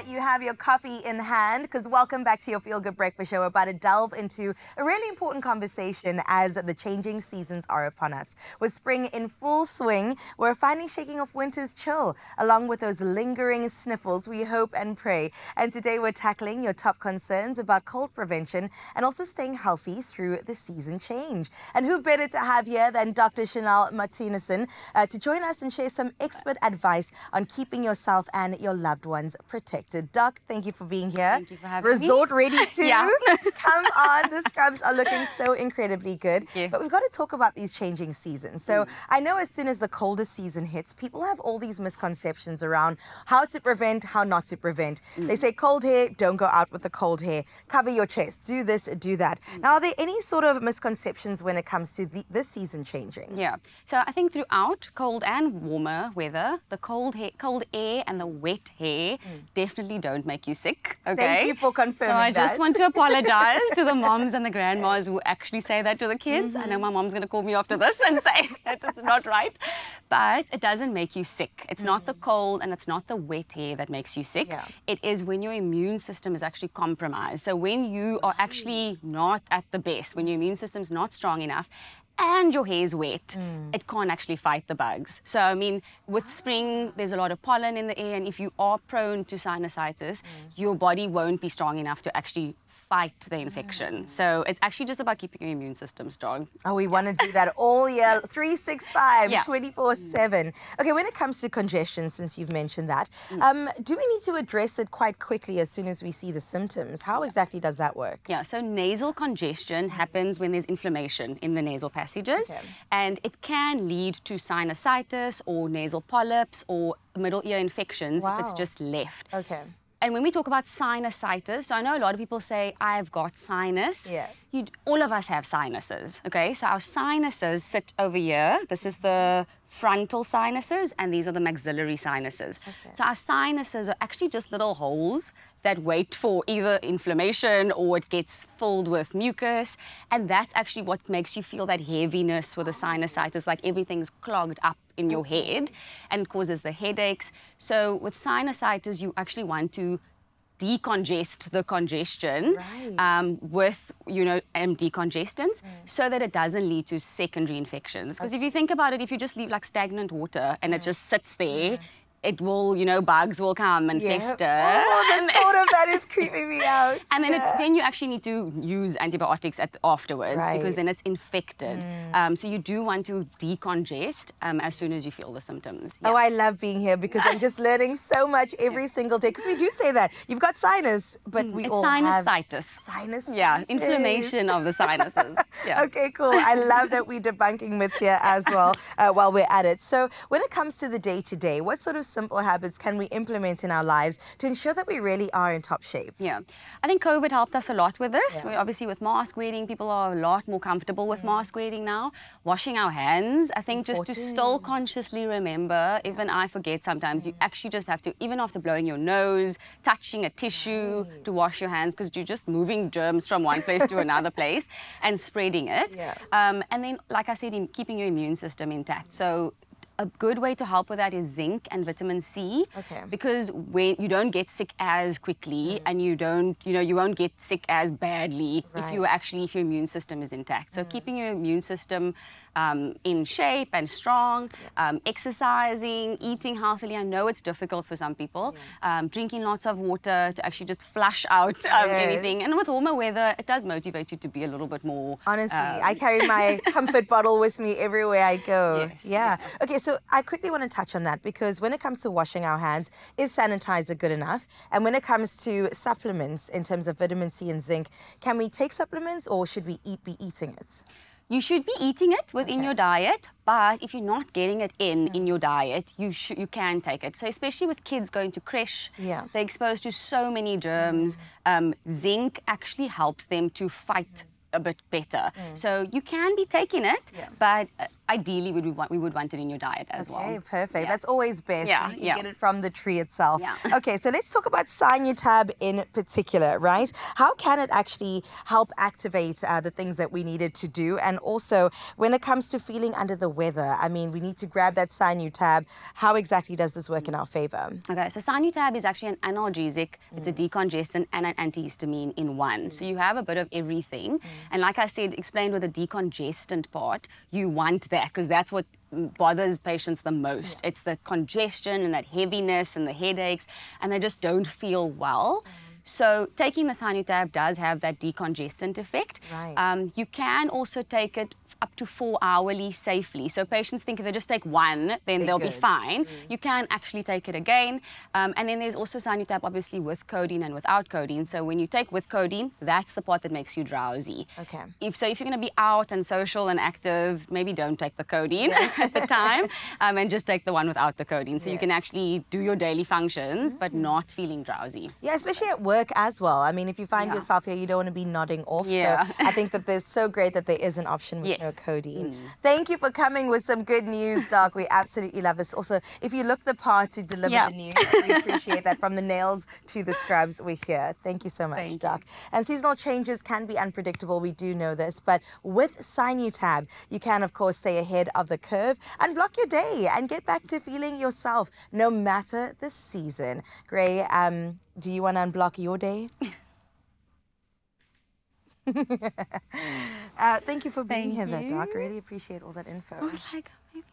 that you have your coffee in hand, because welcome back to your Feel Good Breakfast Show. We're about to delve into a really important conversation as the changing seasons are upon us. With spring in full swing, we're finally shaking off winter's chill, along with those lingering sniffles, we hope and pray. And today we're tackling your top concerns about cold prevention and also staying healthy through the season change. And who better to have here than Dr. Chanel Martinezson to join us and share some expert advice on keeping yourself and your loved ones protected. Doc, thank you for being here. Thank you for having me. Resort ready too. Yeah. Come on, the scrubs are looking so incredibly good. But we've got to talk about these changing seasons. So I know as soon as the colder season hits, people have all these misconceptions around how to prevent, how not to prevent. They say cold hair, don't go out with the cold hair. Cover your chest, do this, do that. Now, are there any sort of misconceptions when it comes to this season changing? Yeah. So I think throughout cold and warmer weather, the cold air and the wet hair definitely don't make you sick. Okay. Thank you for confirming that. So I just want to apologize to the moms and the grandmas who actually say that to the kids. I know my mom's going to call me after this and say that it's not right. But it doesn't make you sick. It's not the cold and it's not the wet hair that makes you sick. It is when your immune system is actually compromised. So when you are actually not at the best, when your immune system's not strong enough, and your hair is wet, it can't actually fight the bugs. So, I mean, with spring, there's a lot of pollen in the air, and if you are prone to sinusitis, your body won't be strong enough to actually fight the infection. So it's actually just about keeping your immune system strong. Oh, we want to do that all year, 365, 24/7. Okay, when it comes to congestion, since you've mentioned that, do we need to address it quite quickly as soon as we see the symptoms? How exactly does that work? Yeah, so nasal congestion happens when there's inflammation in the nasal passages, and it can lead to sinusitis or nasal polyps or middle ear infections if it's just left. Okay. And when we talk about sinusitis, so I know a lot of people say, I've got sinus. All of us have sinuses, okay? So our sinuses sit over here. This is the frontal sinuses, and these are the maxillary sinuses. So our sinuses are actually just little holes that wait for either inflammation or it gets filled with mucus. And that's actually what makes you feel that heaviness with the sinusitis, like everything's clogged up in your head and causes the headaches. So with sinusitis, you actually want to decongest the congestion with, decongestants so that it doesn't lead to secondary infections. Because if you think about it, if you just leave like stagnant water and it just sits there, it will, bugs will come and fester. Oh, the thought of that is creeping me out. And then, then you actually need to use antibiotics afterwards because then it's infected. So you do want to decongest as soon as you feel the symptoms. Oh, I love being here because I'm just learning so much every single day. Because we do say that. You've got sinus, but we all have sinusitis. Yeah, inflammation of the sinuses. Okay, cool. I love that we're debunking myths here as well while we're at it. So when it comes to the day-to-day, what sort of simple habits can we implement in our lives to ensure that we really are in top shape? Yeah, I think COVID helped us a lot with this. Obviously, with mask wearing, people are a lot more comfortable with mask wearing now. Washing our hands, I think just to still consciously remember, even I forget sometimes, you actually just have to, even after blowing your nose, touching a tissue to wash your hands because you're just moving germs from one place to another place and spreading it. And then, like I said, keeping your immune system intact. So a good way to help with that is zinc and vitamin C, because when you don't get sick as quickly and you don't, you won't get sick as badly if your immune system is intact. So keeping your immune system in shape and strong, exercising, eating healthily. I know it's difficult for some people. Drinking lots of water to actually just flush out anything. And with warmer weather, it does motivate you to be a little bit more. Honestly, I carry my comfort bottle with me everywhere I go. Okay, so I quickly want to touch on that because when it comes to washing our hands, is sanitizer good enough? And when it comes to supplements in terms of vitamin C and zinc, can we take supplements or should we be eating it? You should be eating it within your diet, but if you're not getting it in your diet, you can take it. So especially with kids going to creche, they're exposed to so many germs. Zinc actually helps them to fight a bit better. So you can be taking it, but ideally we would want it in your diet as well. Okay, perfect. Yeah. That's always best. Yeah, You can yeah. get it from the tree itself. Yeah. Okay, so let's talk about SINUTAB in particular, right? How can it actually help activate the things that we needed to do? And also, when it comes to feeling under the weather, I mean, we need to grab that SINUTAB. How exactly does this work in our favor? Okay, so SINUTAB is actually an analgesic, it's a decongestant and an antihistamine in one. So you have a bit of everything. And like I said, explained with the decongestant part, you want that because that's what bothers patients the most. It's the congestion and that heaviness and the headaches, and they just don't feel well. So taking the SINUTAB does have that decongestant effect. Right. You can also take it up to 4 hourly safely. So patients think if they just take one, then they'll be fine. You can actually take it again. And then there's also SINUTAB, obviously, with codeine and without codeine. So when you take with codeine, that's the part that makes you drowsy. Okay. If you're going to be out and social and active, maybe don't take the codeine at the time, and just take the one without the codeine. So you can actually do your daily functions, but not feeling drowsy. Yeah, especially at work as well. I mean, if you find yourself here, you don't want to be nodding off. Yeah. So I think that there's so great that there is an option with no codeine. Thank you for coming with some good news, Doc. We absolutely love this. Also, if you look the part to deliver the news, we appreciate that. From the nails to the scrubs, we're here. Thank you so much, Doc. And seasonal changes can be unpredictable. We do know this. But with SINUTAB, you can, of course, stay ahead of the curve, unblock your day, and get back to feeling yourself, no matter the season. Gray, do you want to unblock your day? Thank you for being here, Doc. Really appreciate all that info. I was like, maybe.